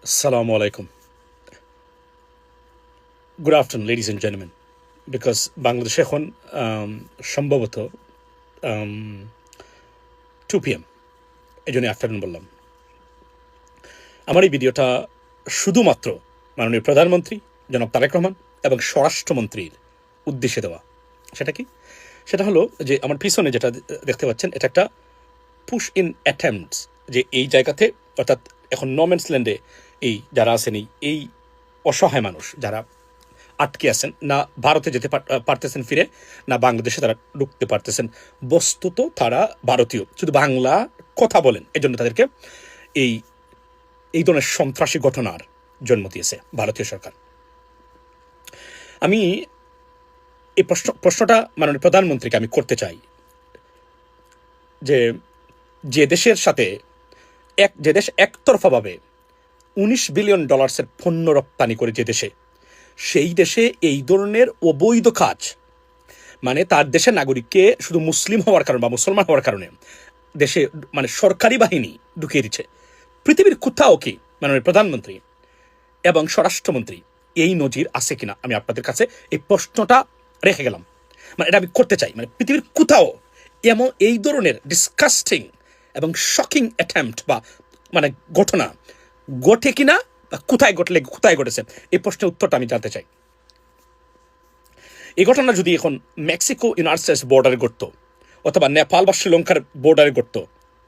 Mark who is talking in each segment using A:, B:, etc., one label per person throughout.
A: Assalamu alaikum. Good afternoon, ladies and gentlemen. Because Bangladesh এখন সম্ভবত 2 PM এই জন্য আফটারনুন বললাম। আমার এই ভিডিওটা শুধুমাত্র মাননীয় প্রধানমন্ত্রী জনাব তারেক রহমান এবং স্বরাষ্ট্রমন্ত্রীর উদ্দেশ্যে দেওয়া। সেটা কি? সেটা হলো যে আমার পিছনে যেটা দেখতে পাচ্ছেন, এটা একটা পুশ ইন অ্যাটেম্পটস, যে এই জায়গাতে অর্থাৎ এখন নোম্যান্স ল্যান্ডে এই যারা আছেন এই অসহায় মানুষ যারা আটকে আছেন, না ভারতে যেতে পারতেছেন ফিরে, না বাংলাদেশে তারা ঢুকতে পারতেছেন। বস্তুত তারা ভারতীয়, শুধু বাংলা কথা বলেন, এই জন্য তাদেরকে এই ধরনের সন্ত্রাসী ঘটনার জন্ম দিয়েছে ভারতীয় সরকার। আমি এই প্রশ্নটা মাননীয় প্রধানমন্ত্রীকে আমি করতে চাই যে দেশের সাথে যে দেশ একতরফাভাবে $19 বিলিয়ন পণ্য রপ্তানি করে, যে দেশে, সেই দেশে এই ধরনের অবৈধ কাজ, মানে তার দেশের নাগরিককে শুধু মুসলিম হওয়ার কারণে বা মুসলমান হওয়ার কারণে দেশে মানে সরকারি বাহিনী ঢুকিয়ে দিচ্ছে। পৃথিবীর কোথাও কি মাননীয় প্রধানমন্ত্রী এবং স্বরাষ্ট্রমন্ত্রী এই নজির আছে কিনা, আমি আপনাদের কাছে এই প্রশ্নটা রেখে গেলাম। মানে এটা আমি করতে চাই, মানে পৃথিবীর কোথাও এমন এই ধরনের ডিসকাস্টিং এবং শকিং অ্যাটেম্পট বা মানে ঘটনা ঘটে কিনা, বা কোথায় ঘটেছে, এই প্রশ্নের উত্তরটা আমি জানতে চাই। এই ঘটনা যদি এখন মেক্সিকো ইউনাইটেড স্টেটস বর্ডারে ঘটতো, অথবা নেপাল বা শ্রীলঙ্কার বর্ডারে ঘটতো,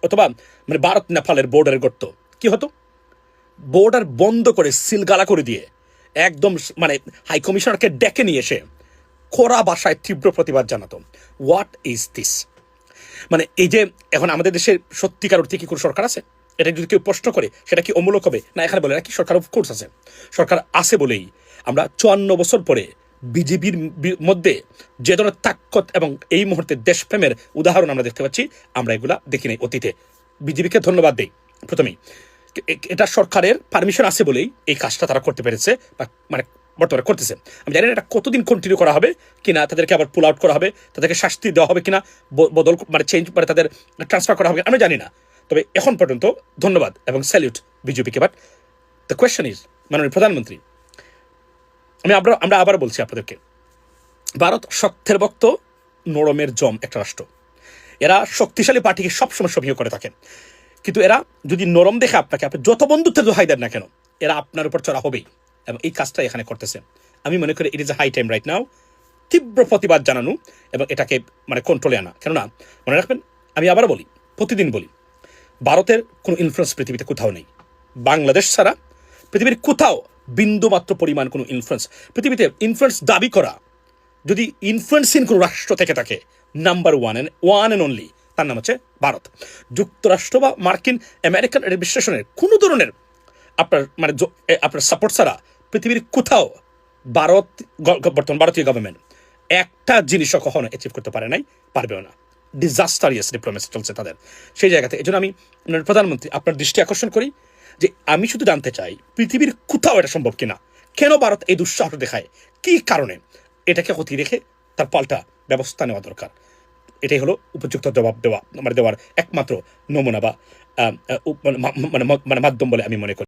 A: অথবা মানে ভারত নেপালের বর্ডারে ঘটতো, কি হতো? বর্ডার বন্ধ করে সিলগালা করে দিয়ে একদম মানে হাই কমিশনারকে ডেকে নিয়ে এসে কড়া ভাষায় তীব্র প্রতিবাদ জানাতো। What is this? মানে এই যে এখন আমাদের দেশের সত্যিকার অর্থে কি কোনো সরকার আছে? এটা যদি কেউ প্রশ্ন করে, সেটা কি অমূলক হবে? না, এখানে বলে না কি সরকার অফকোর্স আছে। সরকার আছে বলেই আমরা 54 বছর পরে বিজেপির মধ্যে যে ধরনের তাকত এবং এই মুহূর্তে দেশপ্রেমের উদাহরণ আমরা দেখতে পাচ্ছি, আমরা এগুলা দেখি নাই অতীতে। বিজেপিকে ধন্যবাদ দেই প্রথমেই, এটা সরকারের পারমিশন আছে বলেই এই কাজটা তারা করতে পেরেছে, বা মানে বর্তমানে করতেছে। আমি জানি না এটা কতদিন কন্টিনিউ করা হবে কিনা, তাদেরকে আবার পুল আউট করা হবে, তাদেরকে শাস্তি দেওয়া হবে কিনা, বদল মানে চেঞ্জ মানে তাদের ট্রান্সফার করা হবে, আমি জানি না। তবে এখন পর্যন্ত ধন্যবাদ এবং স্যালিউট বিজেপিকে। বাট দ্য কোয়েশ্চেন ইজ, মাননীয় প্রধানমন্ত্রী, আমরা আবার বলছি আপনাদেরকে, ভারত শক্তের ভক্ত, নরমের জম একটা রাষ্ট্র। এরা শক্তিশালী পার্টিকে সবসময় সভ্য করে থাকেন, কিন্তু এরা যদি নরম দেখে আপনাকে, আপনি যত বন্ধুত্বের দোহাই দেন না কেন, এরা আপনার উপর চড়া হবেই, এবং এই কাজটা এখানে করতেছে। আমি মনে করি it is a high time right now তীব্র প্রতিবাদ জানানো এবং এটাকে মানে কন্ট্রোলে আনা। কেননা মনে রাখবেন, আমি আবার বলি, প্রতিদিন বলি, ভারতের কোনো ইনফ্লুয়েন্স পৃথিবীতে কোথাও নেই। বাংলাদেশ ছাড়া পৃথিবীর কোথাও বিন্দুমাত্র পরিমাণ কোনো ইনফ্লুয়েন্স, পৃথিবীতে ইনফ্লুয়েন্স দাবি করা যদি ইনফ্লুয়েন্সিং কোনো রাষ্ট্র থেকে থাকে, নাম্বার ওয়ান অ্যান্ড অনলি, তার নাম হচ্ছে ভারত। যুক্তরাষ্ট্র বা মার্কিন আমেরিকান বিশ্লেষণের কোনো ধরনের আপনার সাপোর্ট ছাড়া পৃথিবীর কোথাও বর্তমান ভারতীয় গভর্নমেন্ট একটা জিনিসও কখনো অ্যাচিভ করতে পারে নাই, পারবেও না। ডিজাস্টারিয়াস ডিপ্লোমেসি চলছে তাদের সেই জায়গাতে। এই জন্য আমি প্রধানমন্ত্রী আপনার দৃষ্টি আকর্ষণ করি যে আমি শুধু জানতে চাই পৃথিবীর কোথাও এটা সম্ভব কিনা, কেন ভারত এই দুঃসাহস দেখায়, কি কারণে, এটাকে হতি রেখে তার পাল্টা ব্যবস্থা নেওয়া দরকার। এটাই হলো উপযুক্ত জবাব দেওয়ার একমাত্র নমুনা বা মানে মাধ্যম বলে আমি মনে করি।